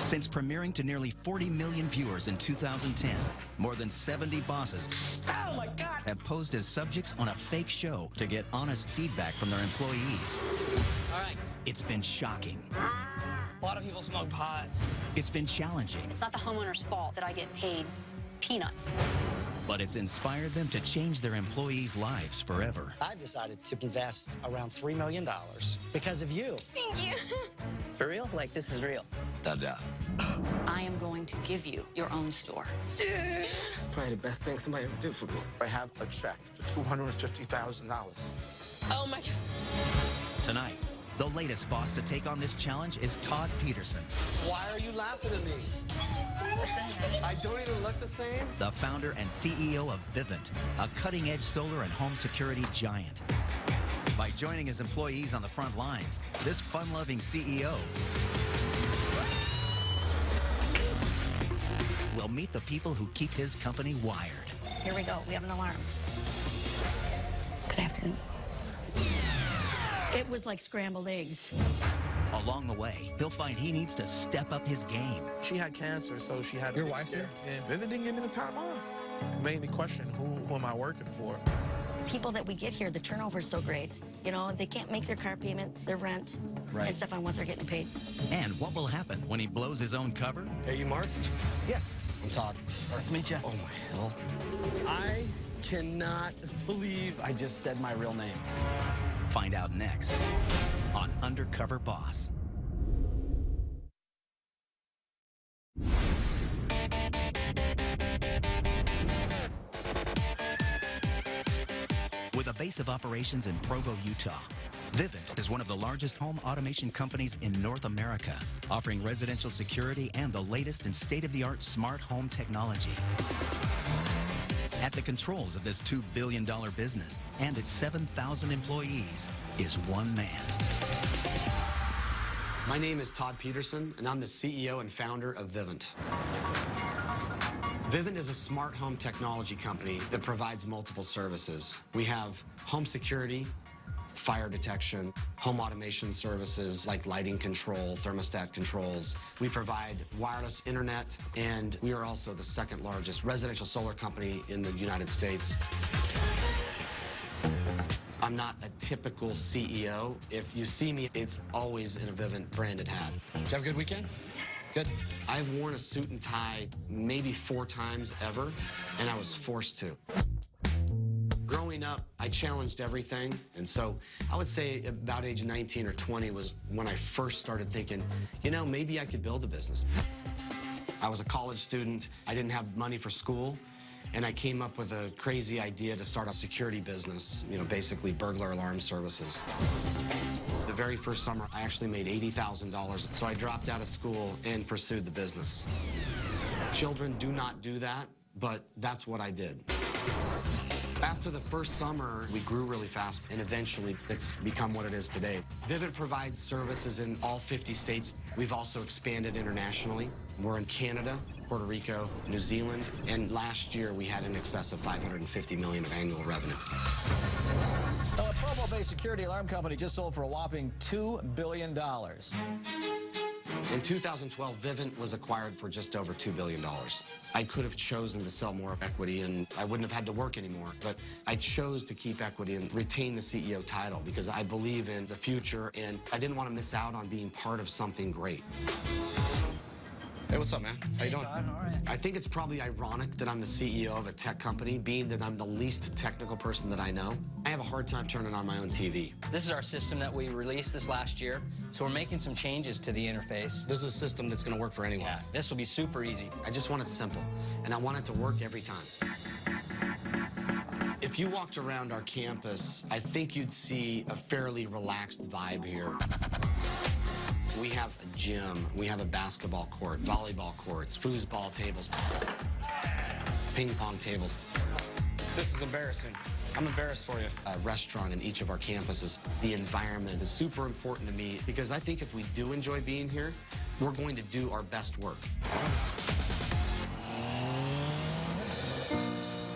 Since premiering to nearly 40 million viewers in 2010, more than 70 bosses Oh my God! have posed as subjects on a fake show to get honest feedback from their employees. All right. It's been shocking. A lot of people smoke pot. It's been challenging. It's not the homeowner's fault that I get paid peanuts. But it's inspired them to change their employees' lives forever. I've decided to invest around $3 million because of you. Thank you. For real? Like, this is real? Da-da. I am going to give you your own store. Probably the best thing somebody ever did for me. I have a check for $250,000. Oh my God. Tonight, the latest boss to take on this challenge is Todd Peterson, Why are you laughing at me? I don't even look the same. the founder and CEO of Vivint, a cutting-edge solar and home security giant. By joining his employees on the front lines, this fun-loving CEO will meet the people who keep his company wired. Here we go. We have an alarm. Good afternoon. It was like scrambled eggs. Along the way, he'll find he needs to step up his game. She had cancer, so she had Your wife did? And Vivid didn't give me the time off. It made me question who am I working for? People that we get here, the turnover is so great. You know, they can't make their car payment, their rent, and stuff on what they're getting paid. And what will happen when he blows his own cover? Are you Mark? Yes. I'm Todd. Nice to meet you. Oh my hell. I cannot believe I just said my real name. Find out next on Undercover Boss. With a base of operations in Provo, Utah, Vivint is one of the largest home automation companies in North America, offering residential security and the latest in state-of-the-art smart home technology. At the controls of this $2 billion business and its 7,000 employees is one man. My name is Todd Peterson, and I'm the CEO and founder of Vivint. Vivint is a smart home technology company that provides multiple services. We have home security, fire detection, home automation services like lighting control, thermostat controls. We provide wireless internet, and we are also the second largest residential solar company in the United States. I'm not a typical CEO. If you see me, it's always in a Vivint branded hat. Did you have a good weekend? Good. I've worn a suit and tie maybe 4 times ever, and I was forced to. Growing up, I challenged everything, and so I would say about age 19 or 20 was when I first started thinking, you know, maybe I could build a business. I was a college student. I didn't have money for school, and I came up with a crazy idea to start a security business, you know, basically burglar alarm services. The very first summer, I actually made $80,000, so I dropped out of school and pursued the business. Children do not do that, but that's what I did. After the first summer, we grew really fast, and eventually it's become what it is today. Vivint provides services in all 50 states. We've also expanded internationally. We're in Canada, Puerto Rico, New Zealand, and last year we had in excess of $550 million of annual revenue. Well, a Provo-based security alarm company just sold for a whopping $2 billion. In 2012, Vivint was acquired for just over $2 billion. I could have chosen to sell more equity, and I wouldn't have had to work anymore. But I chose to keep equity and retain the CEO title because I believe in the future, and I didn't want to miss out on being part of something great. Hey, what's up, man? How you doing? Todd, all right. I think it's probably ironic that I'm the CEO of a tech company, being that I'm the least technical person that I know. I have a hard time turning on my own TV. This is our system that we released this last year, so we're making some changes to the interface. This is a system that's going to work for anyone. Yeah, this will be super easy. I just want it simple, and I want it to work every time. If you walked around our campus, I think you'd see a fairly relaxed vibe here. We have a gym, we have a basketball court, volleyball courts, foosball tables, ping pong tables. This is embarrassing. I'm embarrassed for you. A restaurant in each of our campuses. The environment is super important to me because I think if we do enjoy being here, we're going to do our best work.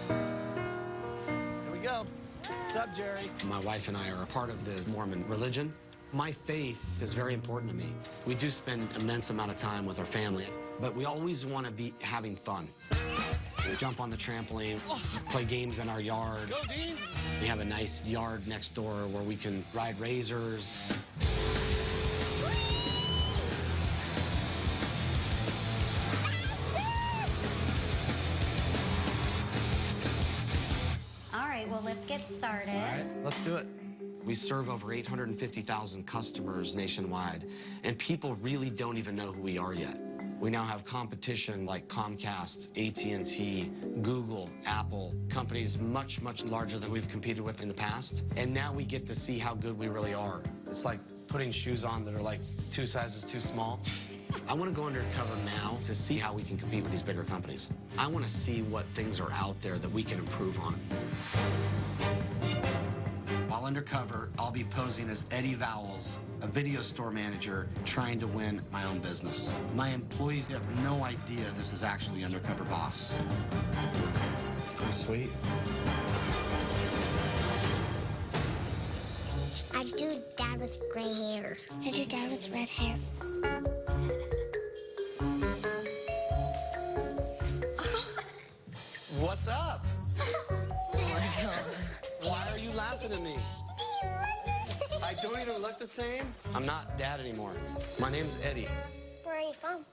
Here we go. What's up, Jerry? My wife and I are a part of the Mormon religion, My faith is very important to me. We do spend an immense amount of time with our family, but we always want to be having fun. We jump on the trampoline, play games in our yard. Go, Dean. We have a nice yard next door where we can ride razors. All right, well, let's get started. All right, let's do it. We serve over 850,000 customers nationwide, and people really don't even know who we are yet. We now have competition like Comcast, AT&T, Google, Apple, companies much, much larger than we've competed with in the past. And now we get to see how good we really are. It's like putting shoes on that are like 2 sizes too small. I want to go undercover now to see how we can compete with these bigger companies. I want to see what things are out there that we can improve on. While undercover, I'll be posing as Eddie Vowles, a video store manager trying to win my own business. My employees have no idea this is actually Undercover Boss. It's pretty sweet. I do dad with gray hair. I do dad with red hair. What's up? Why are you laughing at me? I don't even look the same. I'm not dad anymore. My name's Eddie. Where are you from?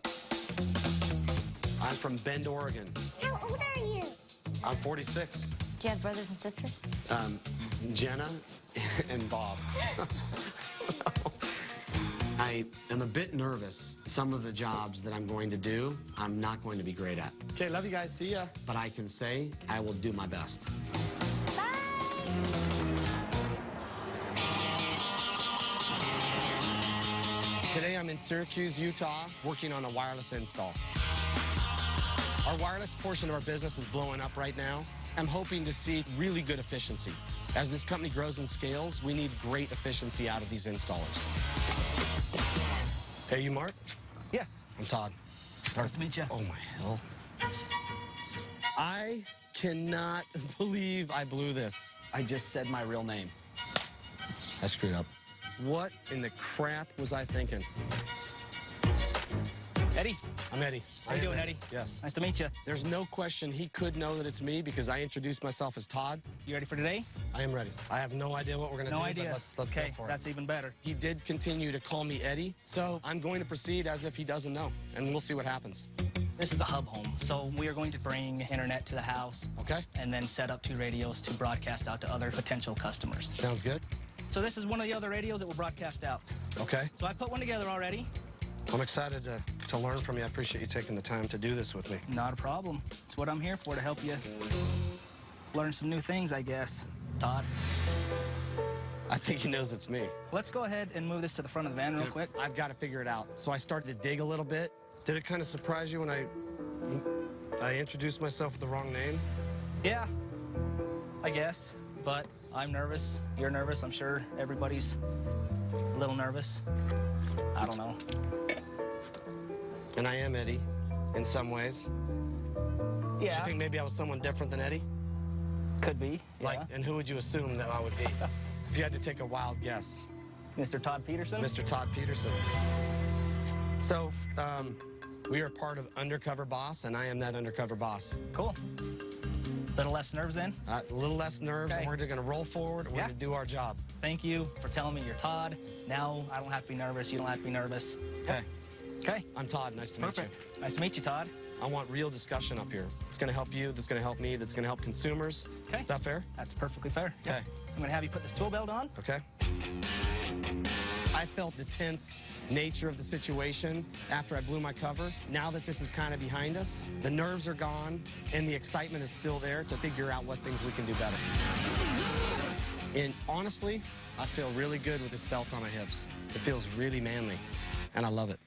I'm from Bend, Oregon. How old are you? I'm 46. Do you have brothers and sisters? Jenna and Bob. I am a bit nervous. Some of the jobs that I'm going to do, I'm not going to be great at. Okay, love you guys. See ya. But I can say I will do my best. Today I'm in Syracuse, Utah, working on a wireless install. Our wireless portion of our business is blowing up right now. I'm hoping to see really good efficiency. As this company grows and scales, we need great efficiency out of these installers. Hey, you Mark? Yes. I'm Todd. Nice to meet you. Oh, my hell. I cannot believe I blew this. I just said my real name. I screwed up. What in the crap was I thinking? Eddie. I'm Eddie. How you doing, Eddie? Yes. Nice to meet you. There's no question he could know that it's me because I introduced myself as Todd. You ready for today? I am ready. I have no idea what we're going to do. No idea. Let's okay, go for it. that's even better. He did continue to call me Eddie, so I'm going to proceed as if he doesn't know, and we'll see what happens. This is a hub home, so we are going to bring internet to the house. Okay. And then set up 2 radios to broadcast out to other potential customers. Sounds good. So this is one of the other radios that will broadcast out. Okay. So I put one together already. I'm excited to learn from you. I appreciate you taking the time to do this with me. Not a problem. It's what I'm here for, to help you learn some new things, I guess. Todd. I think he knows it's me. Let's go ahead and move this to the front of the van real quick. I've got to figure it out. So I started to dig a little bit. Did it kind of surprise you when I introduced myself with the wrong name? Yeah, I guess. But I'm nervous. You're nervous. I'm sure everybody's a little nervous. I don't know. And I am Eddie, in some ways. Yeah. Do you think maybe I was someone different than Eddie? Could be, Like, yeah. and who would you assume that I would be? If you had to take a wild guess. Mr. Todd Peterson? Mr. Todd Peterson. So, we are part of Undercover Boss, and I am that Undercover Boss. Cool. Little less nerves then? A little less nerves, Okay. and we're going to roll forward, and we're going to do our job. Thank you for telling me you're Todd. Now I don't have to be nervous. You don't have to be nervous. Okay. Okay. I'm Todd. Nice to meet you. Perfect. Nice to meet you, Todd. I want real discussion up here. It's going to help you, that's going to help me, that's going to help consumers. Okay. Is that fair? That's perfectly fair. Okay. I'm going to have you put this tool belt on. Okay. I felt the tense nature of the situation after I blew my cover. Now that this is kind of behind us, the nerves are gone, and the excitement is still there to figure out what things we can do better. And honestly, I feel really good with this belt on my hips. It feels really manly, and I love it.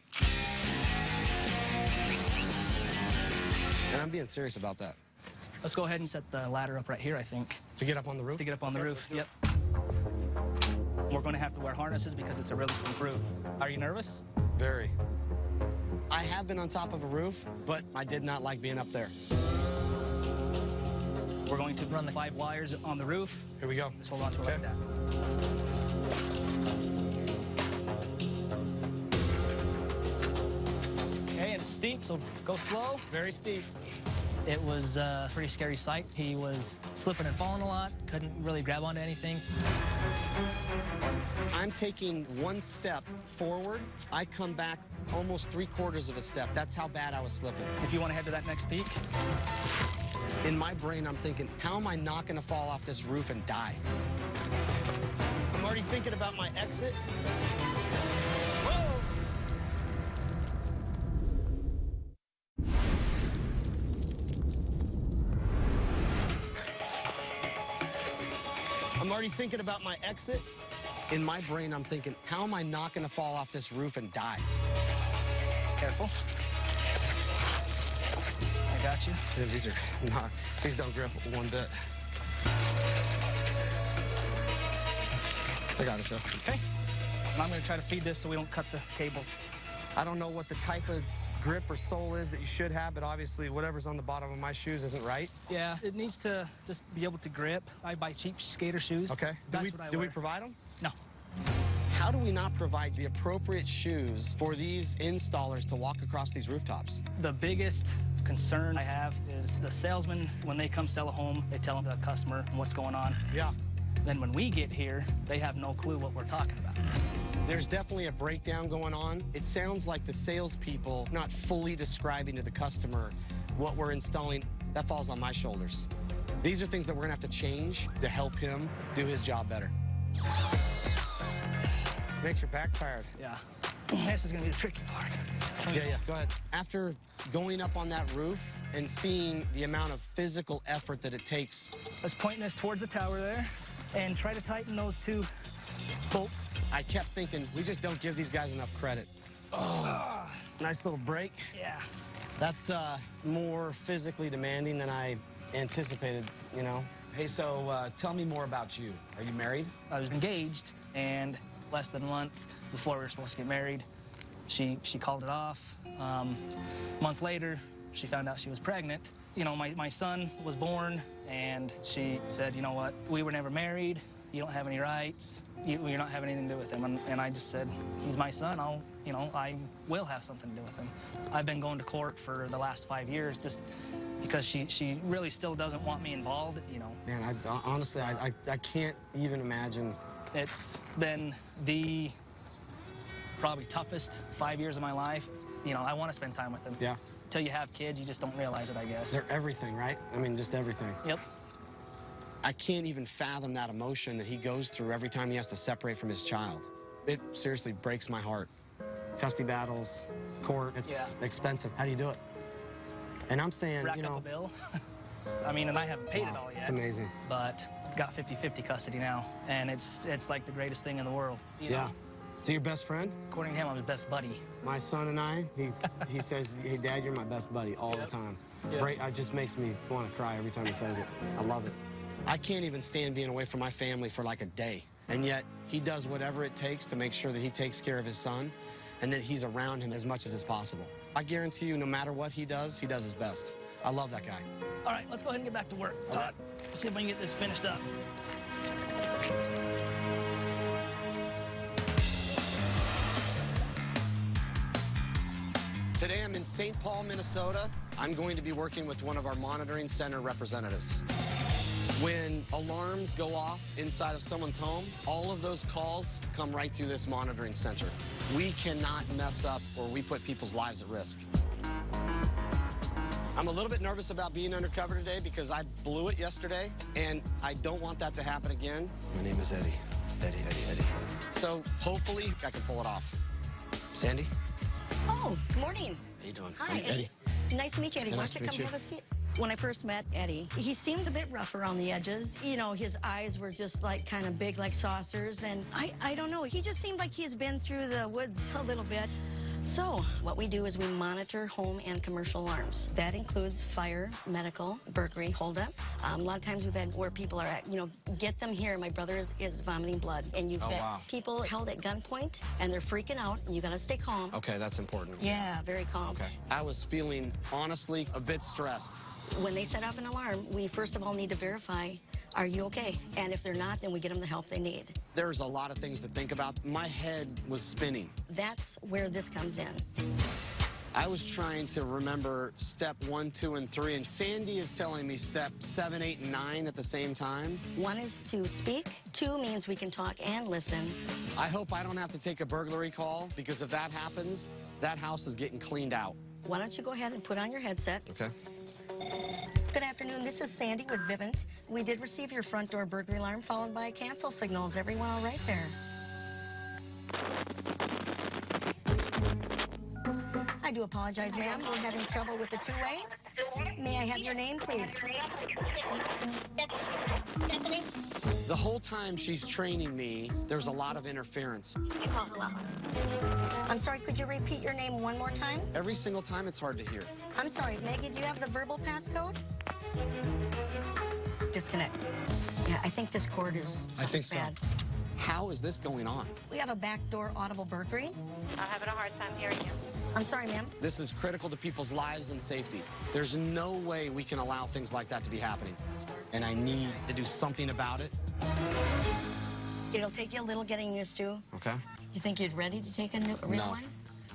And I'm being serious about that. Let's go ahead and set the ladder up right here, I think. To get up on the roof? To get up on the roof, yep. We're going to have to wear harnesses because it's a really steep roof. Are you nervous? Very. I have been on top of a roof, but I did not like being up there. We're going to run the 5 wires on the roof. Here we go. Just hold on to it like that. steep, so go slow. Very steep. It was a pretty scary sight. He was slipping and falling a lot, couldn't really grab onto anything. I'm taking one step forward. I come back almost 3/4 of a step. That's how bad I was slipping. If you want to head to that next peak. In my brain, I'm thinking, how am I not going to fall off this roof and die? I'm already thinking about my exit. I'm already thinking about my exit. In my brain, I'm thinking, how am I not going to fall off this roof and die? Careful. I got you. Yeah, these don't grip one bit. I got it, though. Okay. And I'm going to try to feed this so we don't cut the cables. I don't know what the type of grip or sole is that you should have, but obviously whatever's on the bottom of my shoes isn't right. Yeah, it needs to just be able to grip. I buy cheap skater shoes. Okay. Do we provide them? No. How do we not provide the appropriate shoes for these installers to walk across these rooftops? The biggest concern I have is the salesman, when they come sell a home, they tell the customer what's going on. Yeah. Then when we get here, they have no clue what we're talking about. There's definitely a breakdown going on. It sounds like the salespeople not fully describing to the customer what we're installing. That falls on my shoulders. These are things that we're gonna have to change to help him do his job better. Makes your back tired. Yeah. This is gonna be the tricky part. Yeah, go ahead. After going up on that roof and seeing the amount of physical effort that it takes. Let's point this towards the tower there and try to tighten those two bolts. I kept thinking, we just don't give these guys enough credit. Oh, nice little break. Yeah. That's more physically demanding than I anticipated, you know? Hey, so tell me more about you. Are you married? I was engaged, and less than a month before we were supposed to get married, she called it off. A month later, she found out she was pregnant. You know, my son was born, and she said, you know what, we were never married. You don't have any rights. You're not having anything to do with him. And I just said, he's my son. I will have something to do with him. I've been going to court for the last 5 years just because she really still doesn't want me involved, you know. Man, honestly, I can't even imagine. It's been the probably toughest 5 years of my life. You know, I want to spend time with him. Yeah. Until you have kids, you just don't realize it, I guess. They're everything, right? I mean, just everything. Yep. I can't even fathom that emotion that he goes through every time he has to separate from his child. It seriously breaks my heart. Custody battles, court, it's expensive. How do you do it? And I'm saying, Rack you know... up a bill. I mean, and I haven't paid it all yet. It's amazing. But got 50-50 custody now, and it's like the greatest thing in the world. You know? So your best friend? According to him, I'm his best buddy. My son and I, he says, hey, Dad, you're my best buddy all the time. Right? It just makes me want to cry every time he says it. I love it. I can't even stand being away from my family for like a day. And yet, he does whatever it takes to make sure that he takes care of his son and that he's around him as much as is possible. I guarantee you, no matter what he does his best. I love that guy. All right, let's go ahead and get back to work, Todd. See if I can get this finished up. Today I'm in St. Paul, Minnesota. I'm going to be working with one of our monitoring center representatives. When alarms go off inside of someone's home, all of those calls come right through this monitoring center. We cannot mess up or we put people's lives at risk. I'm a little bit nervous about being undercover today because I blew it yesterday, and I don't want that to happen again. My name is Eddie. Eddie. So hopefully I can pull it off. Sandy? Oh, good morning. How you doing? Hi, Eddie. Nice to meet you, Eddie. Why Nice don't to you meet come you. have a seat? When I first met Eddie, he seemed a bit rough around the edges. You know, his eyes were just like kind of big like saucers, and I don't know. He just seemed like he's been through the woods a little bit. So what we do is we monitor home and commercial alarms. That includes fire, medical, burglary, holdup. A lot of times we've had where people are at, you know, get them here. My brother is vomiting blood, and you've got people held at gunpoint, and they're freaking out, and you got to stay calm. Okay, that's important. Yeah, very calm. Okay. I was feeling, honestly, a bit stressed. When they set off an alarm, we first of all need to verify, are you okay? And if they're not, then we get them the help they need. There's a lot of things to think about. My head was spinning. That's where this comes in. I was trying to remember step 1, 2, and 3, and Sandy is telling me step 7, 8, and 9 at the same time. 1 is to speak. 2 means we can talk and listen. I hope I don't have to take a burglary call, because if that happens, that house is getting cleaned out. Why don't you go ahead and put on your headset? Okay. Good afternoon, this is Sandy with Vivint. We did receive your front door burglary alarm followed by cancel signals. Everyone all right there? I do apologize, ma'am. We're having trouble with the two-way. May I have your name, please? The whole time she's training me, there's a lot of interference. I'm sorry, could you repeat your name one more time? Every single time, it's hard to hear. I'm sorry, Maggie, do you have the verbal passcode? Disconnect. Yeah, I think this cord is I think so. bad. How is this going on? We have a backdoor audible burglary. I'm having a hard time hearing you. I'm sorry, ma'am. This is critical to people's lives and safety. There's no way we can allow things like that to be happening. And I need to do something about it. It'll take you a little getting used to. Okay. You think you're ready to take a real one?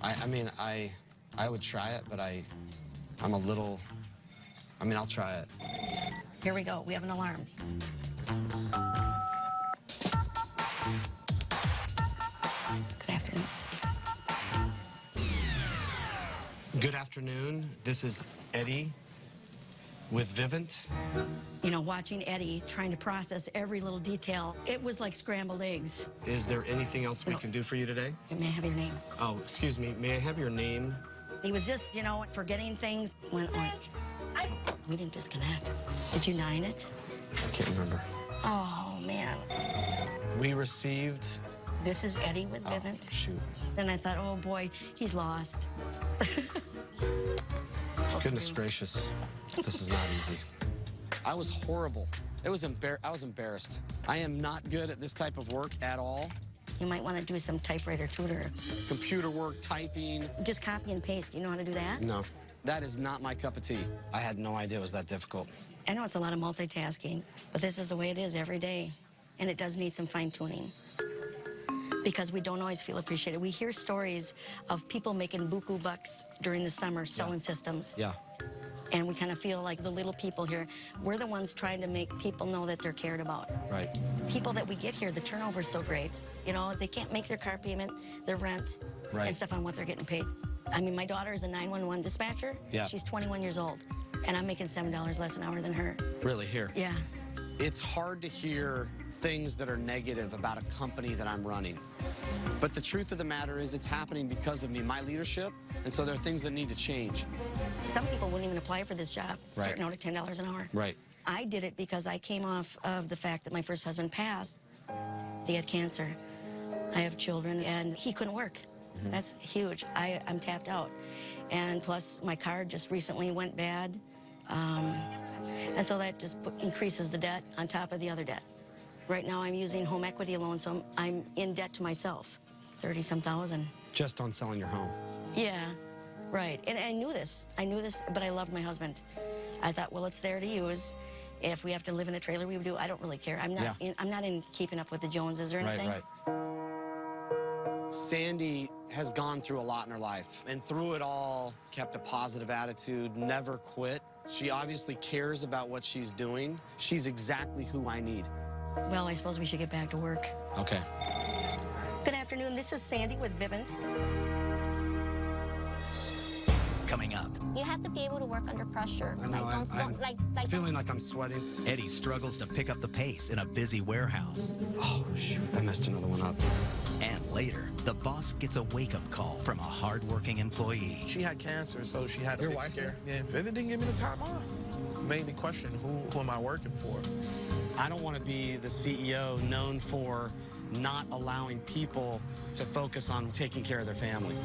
I mean, I would try it, but I'm a little, I'll try it. Here we go. We have an alarm. Good afternoon. Good afternoon. This is Eddie with Vivint. You know, watching Eddie trying to process every little detail, it was like scrambled eggs. Is there anything else we can do for you today? May I have your name? Oh, excuse me. May I have your name? He was just, you know, forgetting things. Went orange. We didn't disconnect. Did you 9 it? I can't remember. Oh, man. We received... This is Eddie with Vivint. Shoot. And I thought, oh, boy, he's lost. Goodness gracious. This is not easy. I was horrible. I was embarrassed. I am not good at this type of work at all. You might want to do some typewriter tutor. Computer work, typing. Just copy and paste. You know how to do that? No. That is not my cup of tea. I had no idea it was that difficult. I know it's a lot of multitasking, but this is the way it is every day. And it does need some fine-tuning. Because we don't always feel appreciated. We hear stories of people making buku bucks during the summer selling systems. Yeah. And we kind of feel like the little people here, we're the ones trying to make people know that they're cared about. Right. People that we get here, the turnover is so great. You know, they can't make their car payment, their rent, and stuff on what they're getting paid. I mean, my daughter is a 911 dispatcher. Yeah. She's 21 years old, and I'm making $7 less an hour than her. Really, here? Yeah. It's hard to hear things that are negative about a company that I'm running. But the truth of the matter is it's happening because of me, my leadership, and so there are things that need to change. Some people wouldn't even apply for this job, starting out at $10 an hour. Right. I did it because I came off of the fact that my first husband passed. He had cancer. I have children, and he couldn't work. That's huge. I'm tapped out. And plus, my car just recently went bad. And so that just increases the debt on top of the other debt. Right now, I'm using home equity loan, so I'm in debt to myself, 30-some thousand. Just on selling your home? Yeah, right. And I knew this, but I loved my husband. I thought, well, it's there to use. If we have to live in a trailer, we would do. I don't really care. I'm not in keeping up with the Joneses or anything. Right. Sandy has gone through a lot in her life, and through it all, kept a positive attitude, never quit. She obviously cares about what she's doing. She's exactly who I need. Well, I suppose we should get back to work. Okay. Good afternoon. This is Sandy with Vivint. Coming up. You have to be able to work under pressure. I know, I'm feeling like I'm sweating. Eddie struggles to pick up the pace in a busy warehouse. Oh, shoot, I messed another one up. And later, the boss gets a wake-up call from a hard-working employee. She had cancer, so she had a big scare. Yeah, Vivint didn't give me the time off. Made me question, who am I working for? I don't want to be the CEO known for not allowing people to focus on taking care of their family.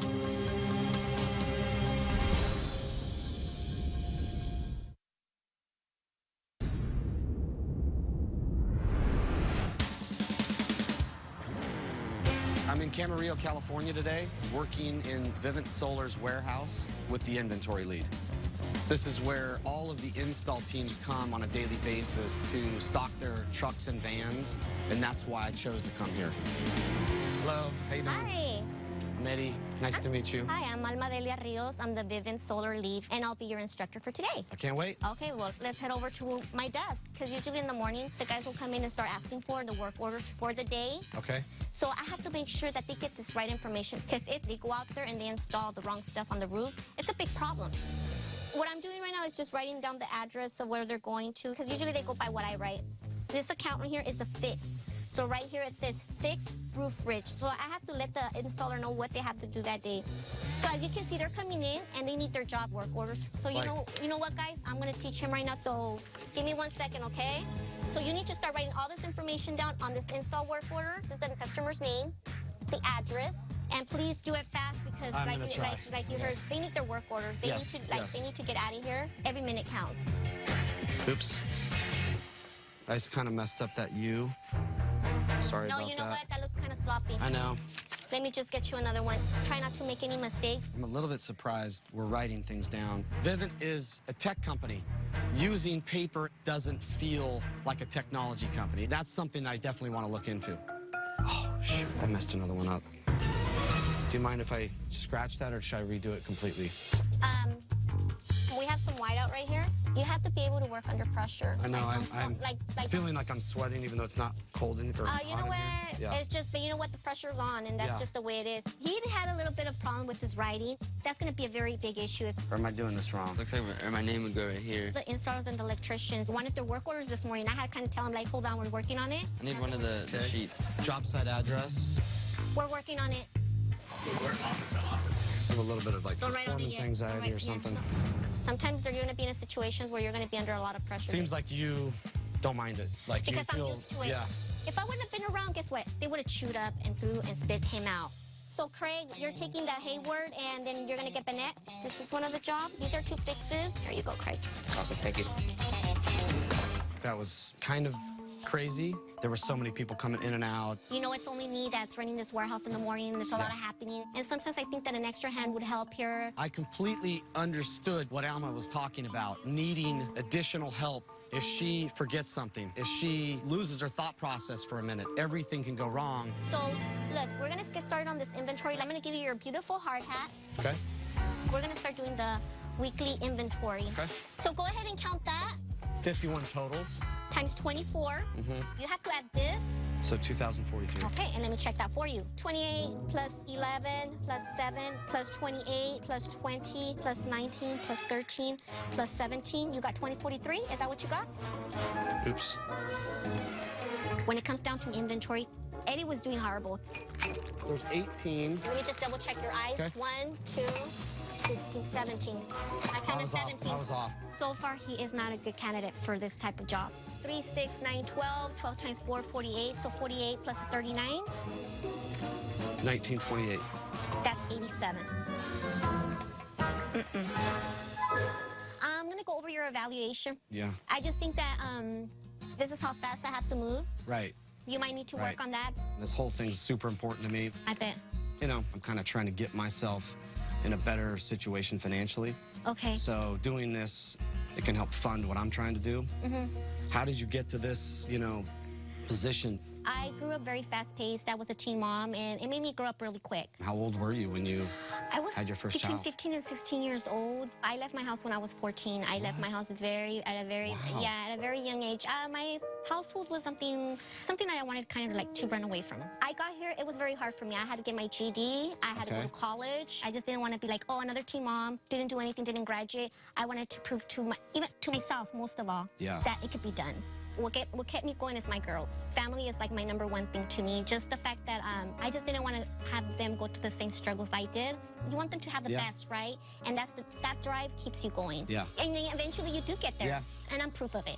I'm in Camarillo, California today, working in Vivint Solar's warehouse with the inventory lead. This is where all of the install teams come on a daily basis to stock their trucks and vans, and that's why I chose to come here. Hello, how you doing? Hi. Medi, nice to meet you. Hi, I'm Alma Delia Rios. I'm the Vivint Solar Lead, and I'll be your instructor for today. I can't wait. Okay, well, let's head over to my desk, because usually in the morning, the guys will come in and start asking for the work orders for the day. Okay. So I have to make sure that they get this right information, because if they go out there and they install the wrong stuff on the roof, it's a big problem. What I'm doing right now is just writing down the address of where they're going to, because usually they go by what I write. This account right here is a fix. So right here it says fix roof ridge. So I have to let the installer know what they have to do that day. So as you can see, they're coming in and they need their job work orders. So you know what, guys? I'm gonna teach him right now. So give me 1 second, okay? So you need to start writing all this information down on this install work order. This is the customer's name, the address, and please do it fast because like you heard, they need their work orders. They need to get out of here. Every minute counts. Oops. I just kind of messed up that U. Sorry about that. No, you know what? That looks kind of sloppy. I know. Let me just get you another one. Try not to make any mistakes. I'm a little bit surprised we're writing things down. Vivint is a tech company. Using paper doesn't feel like a technology company. That's something I definitely want to look into. Oh, shoot, I messed another one up. Do you mind if I scratch that, or should I redo it completely? We have some whiteout right here. You have to be able to work under pressure. I know, I'm feeling like I'm sweating even though it's not cold in here. You know what? Yeah. It's just, but you know what? The pressure's on, and that's just the way it is. He had a little bit of problem with his writing. That's going to be a very big issue. Or am I doing this wrong? Looks like my name would go right here. The installers and the electricians wanted their work orders this morning. I had to kind of tell them, like, hold on, we're working on it. I need one of the sheets. Job site address. We're working on it. I have a little bit of like performance anxiety or something. Sometimes they're going to be in situations where you're going to be under a lot of pressure. Seems like you don't mind it. Like because you feel, I'm used to it. Yeah. If I wouldn't have been around, guess what? They would have chewed up and threw and spit him out. So Craig, you're taking the Hayward and then you're going to get Bennett. This is one of the jobs. These are 2 fixes. Here you go, Craig. Awesome, thank you. That was kind of crazy. There were so many people coming in and out. You know, it's only me that's running this warehouse in the morning. There's a lot of happening. And sometimes I think that an extra hand would help here. I completely understood what Alma was talking about, needing additional help. If she forgets something, if she loses her thought process for a minute, everything can go wrong. So, look, we're going to get started on this inventory. I'm going to give you your beautiful hard hat. Okay. We're going to start doing the weekly inventory. Okay. So go ahead and count that. 51 totals. Times 24. You have to add this. So 2,043. Okay, and let me check that for you. 28 plus 11 plus 7 plus 28 plus 20 plus 19 plus 13 plus 17. You got 2043? Is that what you got? Oops. When it comes down to inventory, Eddie was doing horrible. There's 18. Let me just double check your eyes. Okay. 1, 2, 16, 17. I counted 17. I was off. So far, he is not a good candidate for this type of job. 3, 6, 9, 12. 12 times 4, 48. So 48 plus 39. 1928. That's 87. I'm going to go over your evaluation. Yeah. I just think that this is how fast I have to move. Right. You might need to work on that. This whole thing's super important to me. I bet. You know, I'm kind of trying to get myself in a better situation financially. Okay. So doing this, it can help fund what I'm trying to do. How did you get to this, you know, position? I grew up very fast-paced. I was a teen mom, and it made me grow up really quick. How old were you when you had your first child? I was between 15 and 16 years old. I left my house when I was 14. I left my house at a very young age. My household was something that I wanted kind of like to run away from. I got here, it was very hard for me. I had to get my GED. I had to go to college. I just didn't want to be like, oh, another teen mom, didn't do anything, didn't graduate. I wanted to prove even to myself, most of all, that it could be done. What kept me going is my girls. Family is like my #1 thing to me. Just the fact that I just didn't want to have them go through the same struggles I did. You want them to have the best, right? And that drive keeps you going. Yeah. And then eventually you do get there. Yeah. And I'm proof of it.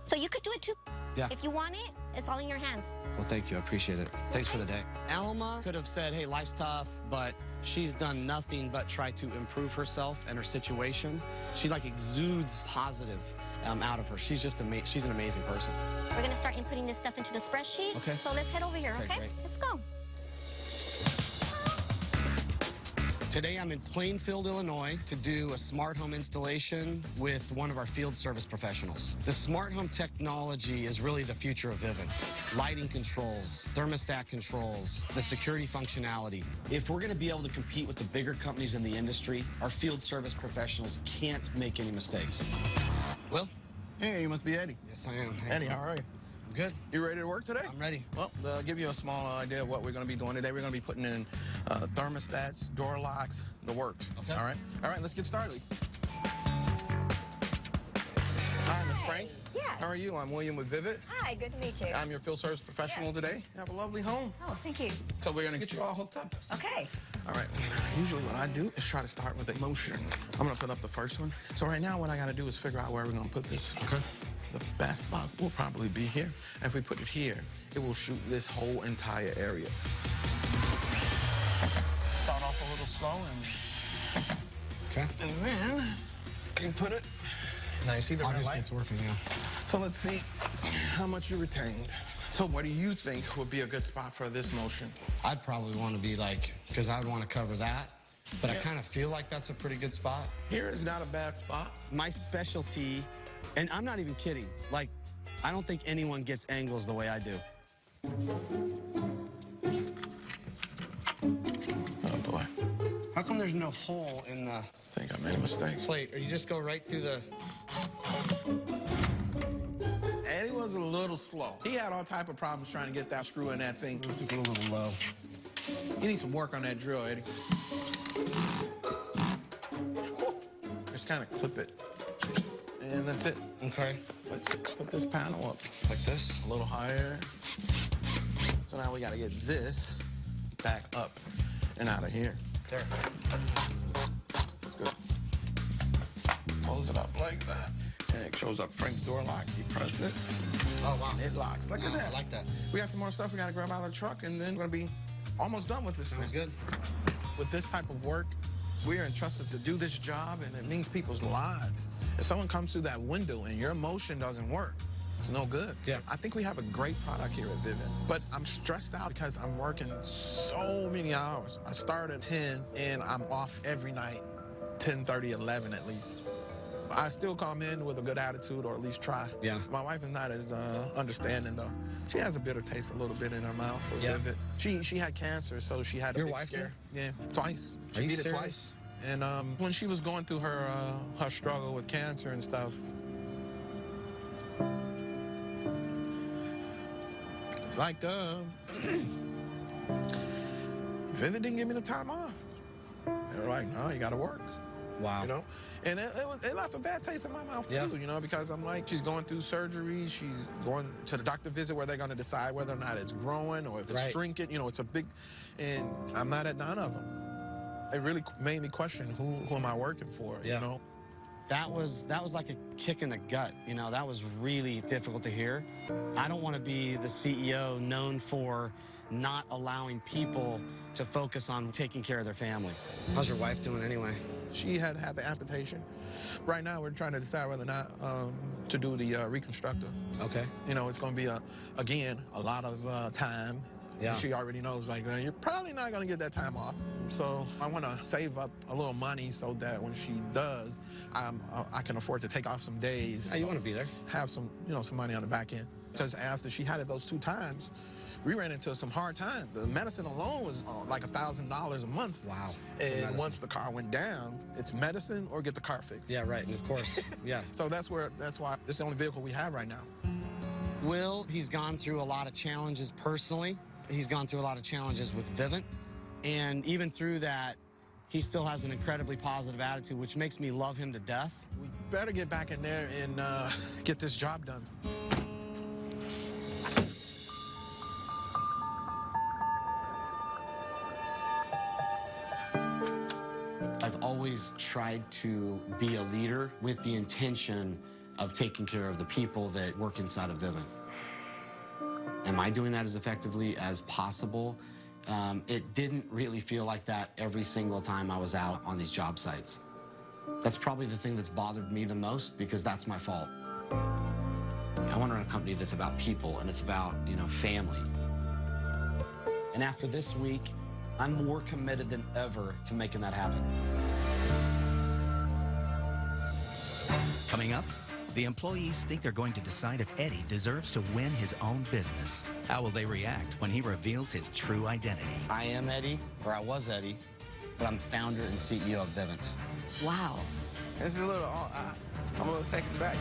So you could do it too. Yeah. If you want it, it's all in your hands. Well, thank you. I appreciate it. Thanks for the day. Alma could have said, hey, life's tough, but she's done nothing but try to improve herself and her situation. She like exudes positive out of her. She's just she's an amazing person. We're going to start inputting this stuff into the spreadsheet. Okay. So let's head over here, okay? Great. Let's go. Today I'm in Plainfield, Illinois to do a smart home installation with one of our field service professionals. The smart home technology is really the future of Vivint. Lighting controls, thermostat controls, the security functionality. If we're going to be able to compete with the bigger companies in the industry, our field service professionals can't make any mistakes. Will? Hey, you must be Eddie. Yes, I am. Eddie, how are you? I'm good. You ready to work today? I'm ready. Well, I'll give you a small idea of what we're going to be doing today. We're going to be putting in thermostats, door locks, the works. Okay. All right, let's get started. Hi, Ms. Franks. Yes. How are you? I'm William with Vivint. Hi, good to meet you. I'm your field service professional today. You have a lovely home. Oh, thank you. So we're going to get you all hooked up. Okay. All right. Usually what I do is try to start with a motion. I'm going to put up the first one. So right now what I got to do is figure out where we're going to put this. Okay. The best spot will probably be here. If we put it here, it will shoot this whole entire area. Start off a little slow and... Okay. And then you put it... Now you see the red Obviously light? it's working now. So let's see how much you retained. So what do you think would be a good spot for this motion? I'd probably want to be like, because I'd want to cover that. But I kind of feel like that's a pretty good spot. Here is not a bad spot. My specialty, and I'm not even kidding, like, I don't think anyone gets angles the way I do. Oh, boy. How come there's no hole in the... I think I made a mistake. Plate, or you just go right through the... Eddie was a little slow. He had all type of problems trying to get that screw in that thing. I think a little low. You need some work on that drill, Eddie. Just kind of clip it. And that's it. Okay. Let's put this panel up. Like this? A little higher. So now we got to get this back up and out of here. There. That's good. Close it up like that. And it shows up Frank's door lock. You press it. Oh, wow. It locks. Look at that. I like that. We got some more stuff we got to grab out of the truck, and then we're going to be almost done with this Sounds thing. good. With this type of work, we are entrusted to do this job, and it means people's lives. If someone comes through that window and your motion doesn't work, it's no good. Yeah. I think we have a great product here at Vivint, but I'm stressed out because I'm working so many hours. I start at 10, and I'm off every night, 10:30, 11 at least. I still come in with a good attitude, or at least try. Yeah. My wife is not as understanding, though. She has a bitter taste a little bit in her mouth for Vivint. She had cancer, so she had a big scare. Yeah, twice. She beat it twice. And when she was going through her struggle with cancer and stuff, it's like Vivint didn't give me the time off. They were like, no, you got to work. Wow. You know? And it left a bad taste in my mouth, too, you know, because I'm like, she's going through surgery. She's going to the doctor visit where they're going to decide whether or not it's growing or if it's shrinking. You know, it's a big, and I'm not at none of them. It really made me question who am I working for, you know? That was like a kick in the gut, you know, that was really difficult to hear. I don't want to be the CEO known for not allowing people to focus on taking care of their family. How's your wife doing anyway? She had the amputation. Right now, we're trying to decide whether or not to do the reconstructive. Okay. You know, it's going to be, again, a lot of time. Yeah. She already knows, like, you're probably not going to get that time off. So I want to save up a little money so that when she does, I can afford to take off some days. Oh, you want to be there. Have some, you know, some money on the back end. Because after she had it those 2 times, we ran into some hard times. The medicine alone was like $1,000 a month. Wow. And once the car went down, it's medicine or get the car fixed. Yeah, right. And of course, yeah. So that's why this is the only vehicle we have right now. Will, he's gone through a lot of challenges personally. He's gone through a lot of challenges with Vivint. And even through that, he still has an incredibly positive attitude, which makes me love him to death. We better get back in there and get this job done. I've always tried to be a leader with the intention of taking care of the people that work inside of Vivint. Am I doing that as effectively as possible? It didn't really feel like that every single time I was out on these job sites. That's probably the thing that's bothered me the most, because that's my fault. I want to run a company that's about people and it's about, you know, family. And after this week, I'm more committed than ever to making that happen. Coming up, the employees think they're going to decide if Eddie deserves to win his own business. How will they react when he reveals his true identity? I am Eddie, or I was Eddie, but I'm founder and CEO of Vivint. Wow. It's a little, I'm a little taken back.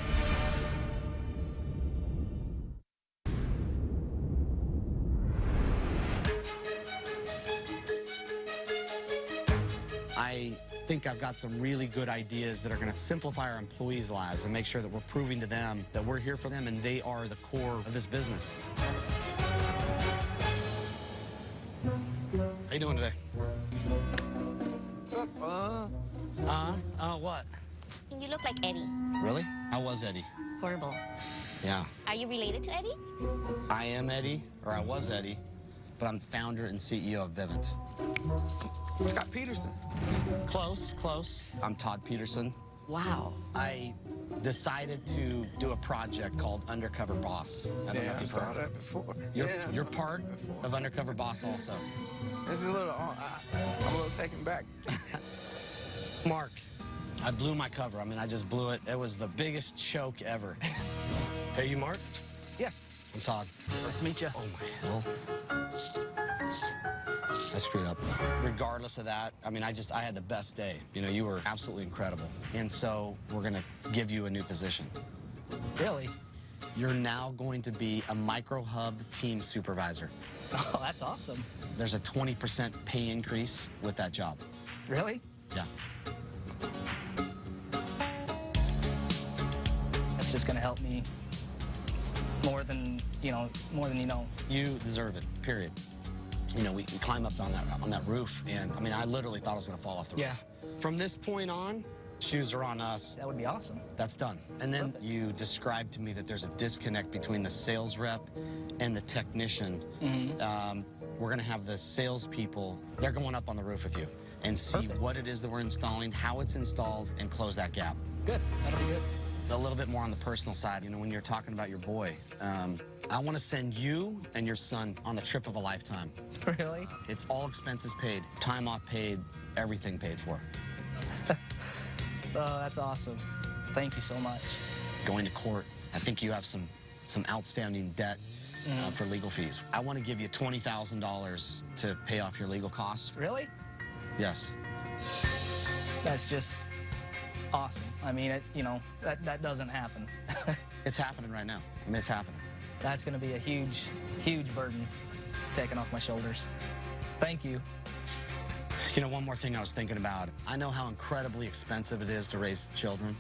I think I've got some really good ideas that are going to simplify our employees' lives and make sure that we're proving to them that we're here for them and they are the core of this business. How you doing today? What's up? What? You look like Eddie. Really? I was Eddie. Horrible. Yeah. Are you related to Eddie? I am Eddie, or I was Eddie, but I'm founder and CEO of Vivint. Scott Peterson. Close, close. I'm Todd Peterson. Wow. I decided to do a project called Undercover Boss. I don't know if you've heard that before. You're part of Undercover Boss also. It's a little, I'm a little taken back. Mark, I blew my cover. I mean, I just blew it. It was the biggest choke ever. Hey, you Mark? Yes. I'm Todd. Nice to meet you. Oh, my hell. I screwed up. Regardless of that, I mean, I had the best day. You know, you were absolutely incredible. And so we're going to give you a new position. Really? You're now going to be a micro hub team supervisor. Oh, that's awesome. There's a 20% pay increase with that job. Really? Yeah. That's just going to help me more than you know. You deserve it, period. You know, we climb up on that roof, and I mean, I literally thought I was going to fall off the roof. From this point on, shoes are on us. That would be awesome. That's done. And then you described to me that there's a disconnect between the sales rep and the technician. Mm-hmm. We're going to have the salespeople, they're going up on the roof with you and see what it is that we're installing, how it's installed, and close that gap. Good. That'll be good. A little bit more on the personal side, you know, when you're talking about your boy. I want to send you and your son on the trip of a lifetime. Really? It's all expenses paid, time off paid, everything paid for. Oh, that's awesome. Thank you so much. Going to court, I think you have some outstanding debt for legal fees. I want to give you $20,000 to pay off your legal costs. Really? Yes. That's just awesome. I mean, that doesn't happen. It's happening right now. I mean, it's happening. That's going to be a huge, huge burden taken off my shoulders. Thank you. You know, one more thing I was thinking about. I know how incredibly expensive it is to raise children,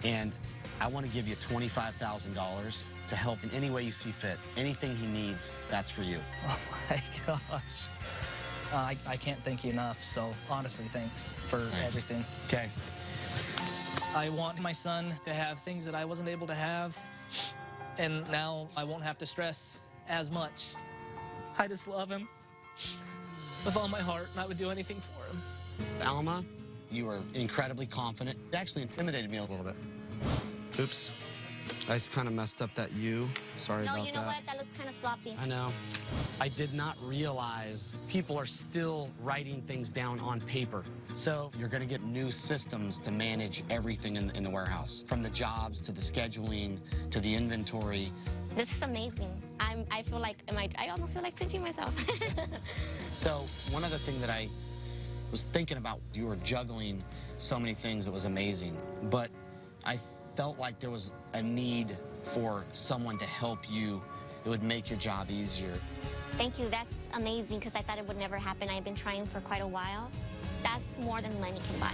and I want to give you $25,000 to help in any way you see fit. Anything he needs, that's for you. Oh, my gosh. I can't thank you enough, so honestly, thanks for everything. Okay. I want my son to have things that I wasn't able to have, and now I won't have to stress as much. I just love him with all my heart, and I would do anything for him. Alma, you were incredibly confident. It actually intimidated me a little bit. Oops. I just kind of messed up that U. Sorry about that. No, you know what? That looks kind of sloppy. I know. I did not realize people are still writing things down on paper. So you're going to get new systems to manage everything in the warehouse, from the jobs to the scheduling to the inventory. This is amazing. I feel like, I almost feel like pinching myself. So one other thing that I was thinking about, you were juggling so many things, it was amazing. But I felt like there was a need for someone to help you. It would make your job easier. Thank you. That's amazing, because I thought it would never happen. I've been trying for quite a while. That's more than money can buy.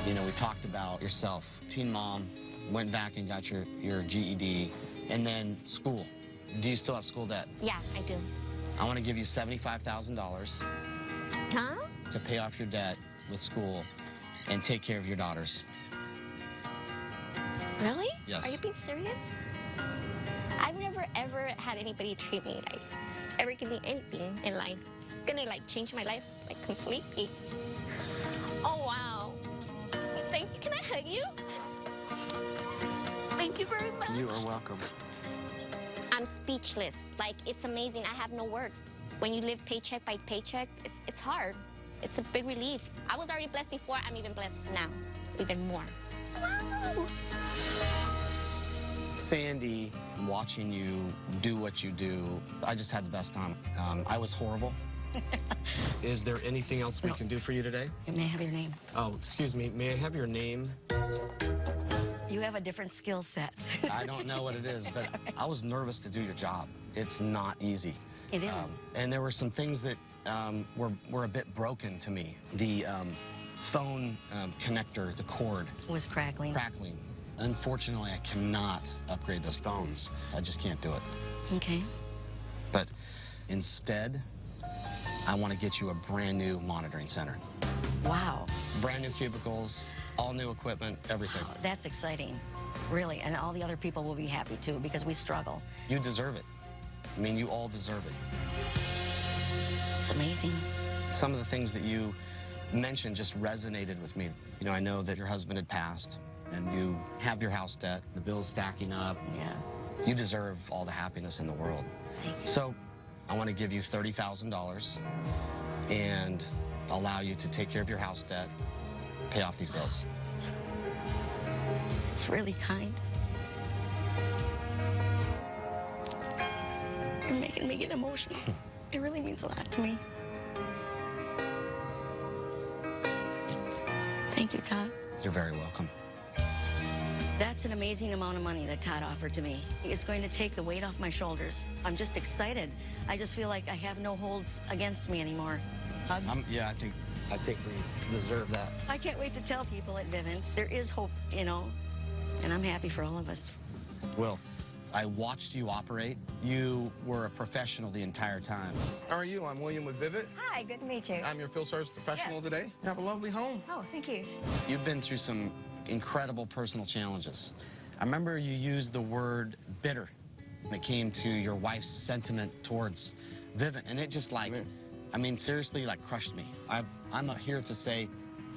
You know, we talked about yourself. Teen mom, went back and got your GED, and then school. Do you still have school debt? Yeah, I do. I want to give you $75,000 to pay off your debt with school and take care of your daughters. Really? Yes. Are you being serious? I've never, ever had anybody treat me like, ever give me anything in life. Gonna, change my life, completely. Oh, wow. Thank you. Can I hug you? Thank you very much. You are welcome. I'm speechless. It's amazing. I have no words. When you live paycheck by paycheck, it's hard. It's a big relief. I was already blessed before. I'm even blessed now, even more. Wow. Sandy, watching you do what you do, I just had the best time. I was horrible. Is there anything else we can do for you today? May I have your name? Oh, excuse me. May I have your name? You have a different skill set. I don't know what it is, but I was nervous to do your job. It's not easy. It isn't. And there were some things that were a bit broken to me. The phone connector, the cord. Was crackling. Crackling. Unfortunately, I cannot upgrade those phones. I just can't do it. Okay. But instead, I want to get you a brand new monitoring center. Wow. Brand new cubicles, all new equipment, everything. Wow, that's exciting. Really, and all the other people will be happy too because we struggle. You deserve it. I mean, you all deserve it. It's amazing. Some of the things that you mentioned just resonated with me. You know, I know that your husband had passed and you have your house debt, the bills stacking up. Yeah. You deserve all the happiness in the world. Thank you. So I want to give you $30,000 and allow you to take care of your house debt, pay off these bills. It's really kind. You're making me get emotional. It really means a lot to me. Thank you, Todd. You're very welcome. That's an amazing amount of money that Todd offered to me. It's going to take the weight off my shoulders. I'm just excited. I just feel like I have no holds against me anymore. Yeah, I think we deserve that. I can't wait to tell people at Vivint. There is hope, you know, and I'm happy for all of us. Will, I watched you operate. You were a professional the entire time. How are you? I'm William with Vivint. Hi, good to meet you. I'm your field service professional today. You have a lovely home. Oh, thank you. You've been through some incredible personal challenges. I remember you used the word bitter when it came to your wife's sentiment towards Vivint, and it just like, I mean, seriously, like crushed me. I'm here to say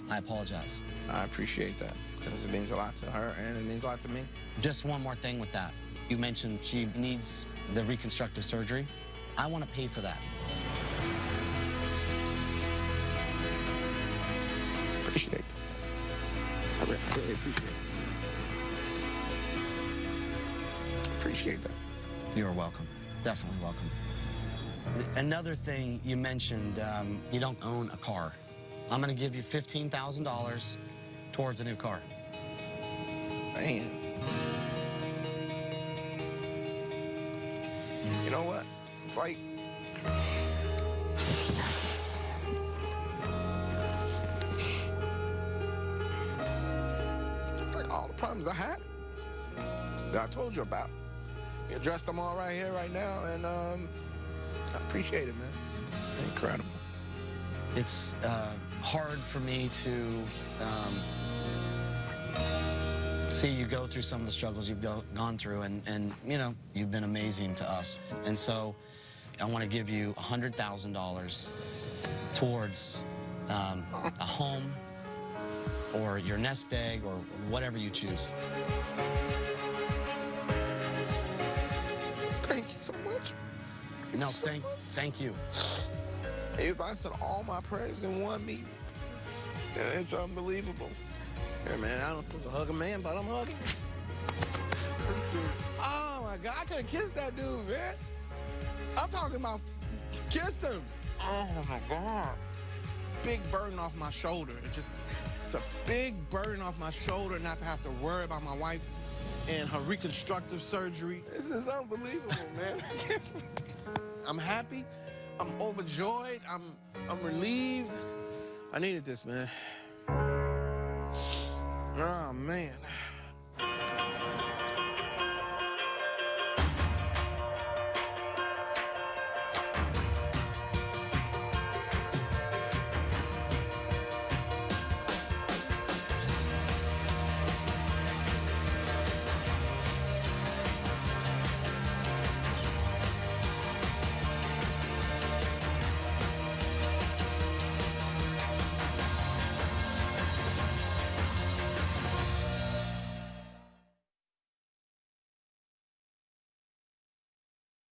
I apologize. I appreciate that because it means a lot to her and it means a lot to me. Just one more thing with that. You mentioned she needs the reconstructive surgery. I want to pay for that. Appreciate that. I really appreciate it. Appreciate that. You're welcome. Definitely welcome. Another thing you mentioned, you don't own a car. I'm going to give you $15,000 towards a new car. Man. You know what? It's like... It's like all the problems I had that I told you about. You addressed them all right here, right now, and I appreciate it, man. Incredible. It's hard for me to see you go through some of the struggles you've gone through, and you know, you've been amazing to us. And so I want to give you $100,000 towards a home or your nest egg or whatever you choose. Thank you so much. No, thank you. If I said all my prayers in one meeting, it's unbelievable. Yeah, man, I don't supposed to hug a man, but I'm hugging him. Oh, my God, I could have kissed that dude, man. I'm talking about kissed him. Oh, my God. Big burden off my shoulder. It's a big burden off my shoulder not to have to worry about my wife and her reconstructive surgery. This is unbelievable, man. I'm happy. I'm overjoyed. I'm relieved. I needed this, man. Oh, man.